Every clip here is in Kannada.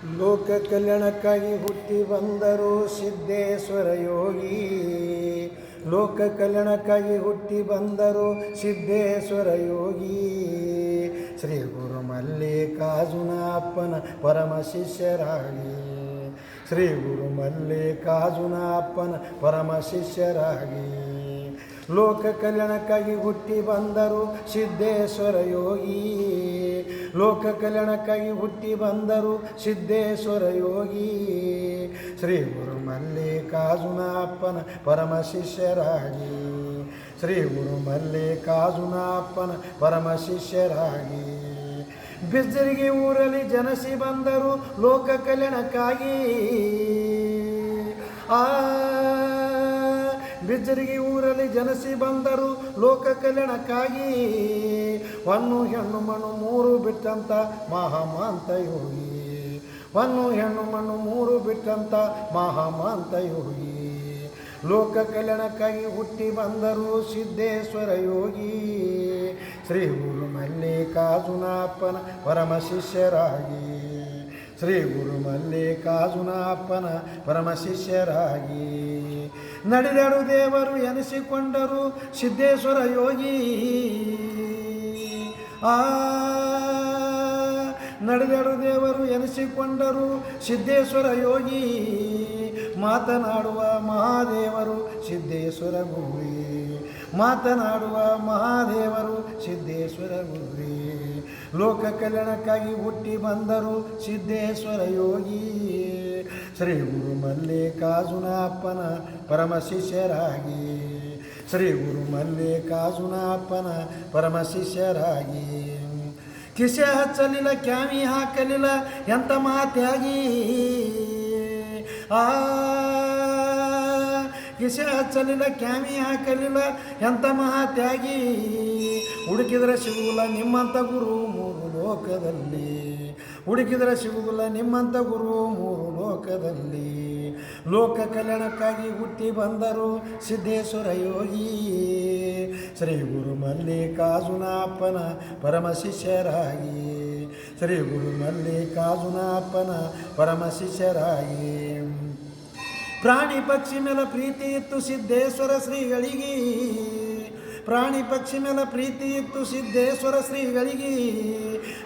ಲೋಕ ಕಲ್ಯಾಣಕ್ಕಾಗಿ ಹುಟ್ಟಿ ಬಂದರು ಸಿದ್ದೇಶ್ವರ ಯೋಗಿ. ಲೋಕ ಕಲ್ಯಾಣಕ್ಕಾಗಿ ಹುಟ್ಟಿ ಬಂದರು ಸಿದ್ದೇಶ್ವರ ಯೋಗಿ. ಶ್ರೀ ಗುರು ಮಲ್ಲಿಕಾರ್ಜುನ ಅಪ್ಪನ ಪರಮ ಶಿಷ್ಯರಾಗಿ. ಶ್ರೀ ಗುರು ಮಲ್ಲಿಕಾರ್ಜುನ ಅಪ್ಪನ ಪರಮ ಶಿಷ್ಯರಾಗಿ. ಲೋಕ ಕಲ್ಯಾಣಕ್ಕಾಗಿ ಹುಟ್ಟಿ ಬಂದರು ಸಿದ್ದೇಶ್ವರ ಯೋಗಿ. ಲೋಕ ಕಲ್ಯಾಣಕ್ಕಾಗಿ ಹುಟ್ಟಿ ಬಂದರು ಸಿದ್ದೇಶ್ವರ ಯೋಗಿ. ಶ್ರೀ ಗುರು ಮಲ್ಲಿಕಾರ್ಜುನ ಅಪ್ಪನ ಪರಮ ಶಿಷ್ಯರಾಗಿ. ಶ್ರೀ ಗುರು ಮಲ್ಲಿಕಾರ್ಜುನ ಅಪ್ಪನ ಪರಮ ಶಿಷ್ಯರಾಗಿ. ಬಿಜ್ಜರಿಗೆ ಊರಲ್ಲಿ ಜನಸಿ ಬಂದರು ಲೋಕ ಕಲ್ಯಾಣಕ್ಕಾಗಿ. ಬಿಜ್ಜರಿಗೆ ಊರಲ್ಲಿ ಜನಸಿ ಬಂದರು ಲೋಕ ಕಲ್ಯಾಣಕ್ಕಾಗಿ. ಹೊನ್ನು ಹೆಣ್ಣು ಮಣ್ಣು ಮೂರು ಬಿಟ್ಟಂತ ಮಹಾಮಾಂತ ಯೋಗಿ. ಹೊನ್ನು ಹೆಣ್ಣು ಮಣ್ಣು ಮೂರು ಬಿಟ್ಟಂತ ಮಹಾಮಾಂತ ಯೋಗಿ. ಲೋಕ ಕಲ್ಯಾಣಕ್ಕಾಗಿ ಹುಟ್ಟಿ ಬಂದರು ಸಿದ್ದೇಶ್ವರ ಯೋಗಿ. ಶ್ರೀ ಗುರು ಮಲ್ಲಿಕಾರ್ಜುನ ಅಪ್ಪನ ಪರಮ ಶಿಷ್ಯರಾಗಿ. ಶ್ರೀ ಗುರು ಮಲ್ಲಿಕಾರ್ಜುನ ಅಪ್ಪನ ಪರಮ ಶಿಷ್ಯರಾಗಿ. ನಡೆದಾಡು ದೇವರು ಎನಿಸಿಕೊಂಡರು ಸಿದ್ದೇಶ್ವರ ಯೋಗಿ. ನಡೆದಾಡು ದೇವರು ಎನಿಸಿಕೊಂಡರು ಸಿದ್ದೇಶ್ವರ ಯೋಗಿ. ಮಾತನಾಡುವ ಮಹಾದೇವರು ಸಿದ್ದೇಶ್ವರ ಗುರುವೇ. ಮಾತನಾಡುವ ಮಹಾದೇವರು ಸಿದ್ದೇಶ್ವರ ಗುರುವೇ. ಲೋಕ ಕಲ್ಯಾಣಕ್ಕಾಗಿ ಹುಟ್ಟಿ ಬಂದರು ಸಿದ್ದೇಶ್ವರ ಯೋಗಿ. ಶ್ರೀ ಗುರು ಮಲ್ಲಿಕಾರ್ಜುನ ಅಪ್ಪನ ಪರಮ ಶಿಷ್ಯರಾಗಿ. ಶ್ರೀ ಗುರು ಮಲ್ಲಿಕಾರ್ಜುನ ಅಪ್ಪನ ಪರಮ ಶಿಷ್ಯರಾಗಿ. ಕಿಸೆ ಹಚ್ಚಲಿಲ್ಲ ಕ್ಯಾಮಿ ಹಾಕಲಿಲ್ಲ ಎಂಥ ಮಾತ್ಯಾಗಿ. ಕಿಸೆ ಹಚ್ಚಲಿಲ್ಲ ಕ್ಯಾಮಿ ಹಾಕಲಿಲ್ಲ ಎಂಥ ಮಹಾತ್ಯಾಗಿ. ಹುಡುಕಿದರೆ ಸಿಗುವುದಿಲ್ಲ ನಿಮ್ಮಂಥ ಗುರು ಮೂರು ಲೋಕದಲ್ಲಿ. ಹುಡುಕಿದರೆ ಸಿಗುವುದಿಲ್ಲ ನಿಮ್ಮಂಥ ಗುರು ಮೂರು ಲೋಕದಲ್ಲಿ. ಲೋಕ ಕಲ್ಯಾಣಕ್ಕಾಗಿ ಹುಟ್ಟಿ ಬಂದರು ಸಿದ್ದೇಶ್ವರ ಯೋಗಿ. ಶ್ರೀ ಗುರು ಮಲ್ಲಿಕಾರ್ಜುನ ಅಪ್ಪನ ಪರಮ ಶಿಷ್ಯರಾಗಿ. ಶ್ರೀ ಗುರು ಮಲ್ಲಿಕಾರ್ಜುನ ಅಪ್ಪನ ಪರಮ ಶಿಷ್ಯರಾಗಿ. ಪ್ರಾಣಿ ಪಕ್ಷಿ ಮೇಲೆ ಪ್ರೀತಿ ಇತ್ತು ಸಿದ್ದೇಶ್ವರ ಶ್ರೀಗಳಿಗೆ. ಪ್ರಾಣಿ ಪಕ್ಷಿ ಮೇಲೆ ಪ್ರೀತಿ ಇತ್ತು ಸಿದ್ದೇಶ್ವರ ಶ್ರೀಗಳಿಗೆ.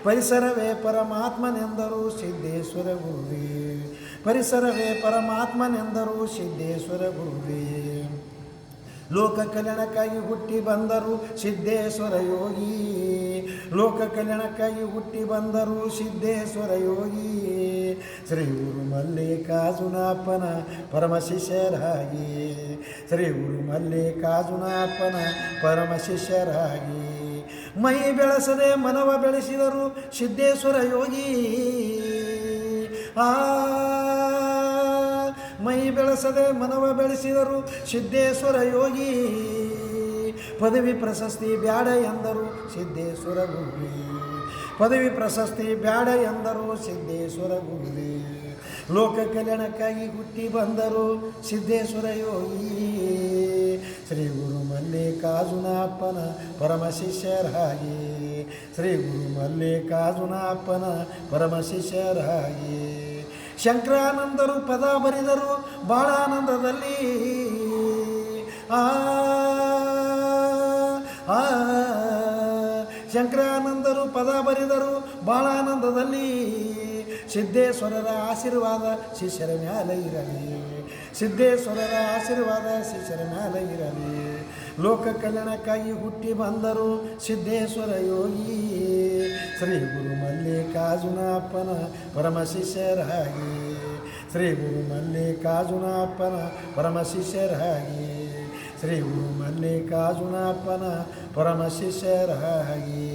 ಪರಿಸರವೇ ಪರಮಾತ್ಮನೆಂದರು ಸಿದ್ದೇಶ್ವರ ಗುರುವೇ. ಪರಿಸರವೇ ಪರಮಾತ್ಮನೆಂದರು ಸಿದ್ದೇಶ್ವರ ಗುರುವೇ. ಲೋಕ ಕಲ್ಯಾಣಕ್ಕಾಗಿ ಹುಟ್ಟಿ ಬಂದರು ಸಿದ್ದೇಶ್ವರ ಯೋಗಿ. ಲೋಕ ಕಲ್ಯಾಣಕ್ಕಾಗಿ ಹುಟ್ಟಿ ಬಂದರು ಸಿದ್ದೇಶ್ವರ ಯೋಗಿ. ಶ್ರೀ ಗುರು ಮಲ್ಲಿಕಾರ್ಜುನ ಅಪ್ಪನ ಪರಮ ಶಿಷ್ಯರಾಗಿ. ಶ್ರೀ ಗುರು ಮಲ್ಲಿಕಾರ್ಜುನ ಅಪ್ಪನ ಪರಮ ಶಿಷ್ಯರಾಗಿ. ಮೈ ಬೆಳೆಸದೆ ಮನವ ಬೆಳೆಸಿದರು ಸಿದ್ದೇಶ್ವರ ಯೋಗಿ. ಮೈ ಬೆಳೆಸದೆ ಮನವ ಬೆಳೆಸಿದರು ಸಿದ್ದೇಶ್ವರ ಯೋಗಿ. ಪದವಿ ಪ್ರಶಸ್ತಿ ಬ್ಯಾಡ ಎಂದರು ಸಿದ್ದೇಶ್ವರ ಗುರುವೇ. ಪದವಿ ಪ್ರಶಸ್ತಿ ಬ್ಯಾಡ ಎಂದರು ಸಿದ್ದೇಶ್ವರ ಗುರುವೇ. ಲೋಕ ಕಲ್ಯಾಣಕ್ಕಾಗಿ ಹುಟ್ಟಿ ಬಂದರು ಸಿದ್ದೇಶ್ವರ ಯೋಗಿ. ಶ್ರೀ ಗುರು ಮಲ್ಲಿಕಾರ್ಜುನ ಅಪ್ಪನ ಪರಮ ಶಿಷ್ಯರಾಗಿ. ಶ್ರೀ ಗುರು ಮಲ್ಲಿಕಾರ್ಜುನ ಅಪ್ಪನ ಪರಮ ಶಿಷ್ಯರಾಗಿ. ಶಂಕರಾನಂದರು ಪದ ಬರಿದರು ಭಾಳ ಆನಂದದಲ್ಲಿ. ಶಂಕರಾನಂದರು ಪದ ಬರಿದರು ಭಾಳ ಆನಂದದಲ್ಲಿ. ಸಿದ್ದೇಶ್ವರರ ಆಶೀರ್ವಾದ ಶಿಷ್ಯರ ಮ್ಯಾಲೆ ಇರಲಿ. ಸಿದ್ದೇಶ್ವರರ ಆಶೀರ್ವಾದ ಶಿಷ್ಯರ ಮ್ಯಾಲೆ ಇರಲಿ. ಲೋಕ ಕಲ್ಯಾಣಕ್ಕಾಗಿ ಹುಟ್ಟಿ ಬಂದರು ಸಿದ್ದೇಶ್ವರ ಯೋಗಿ. ಶ್ರೀ ಗುರು ಮಲ್ಲಿಕಾರ್ಜುನ ಅಪ್ಪನ ಪರಮ ಶಿಷ್ಯರಾಗಿ. ಶ್ರೀ ಗುರು ಮಲ್ಲಿಕಾರ್ಜುನ ಅಪ್ಪನ ಪರಮ ಶಿಷ್ಯರಾಗಿ. ಶ್ರೀ ಗುರು ಮಲ್ಲಿಕಾರ್ಜುನ ಅಪ್ಪನ ಪರಮ ಶಿಷ್ಯರಾಗಿ.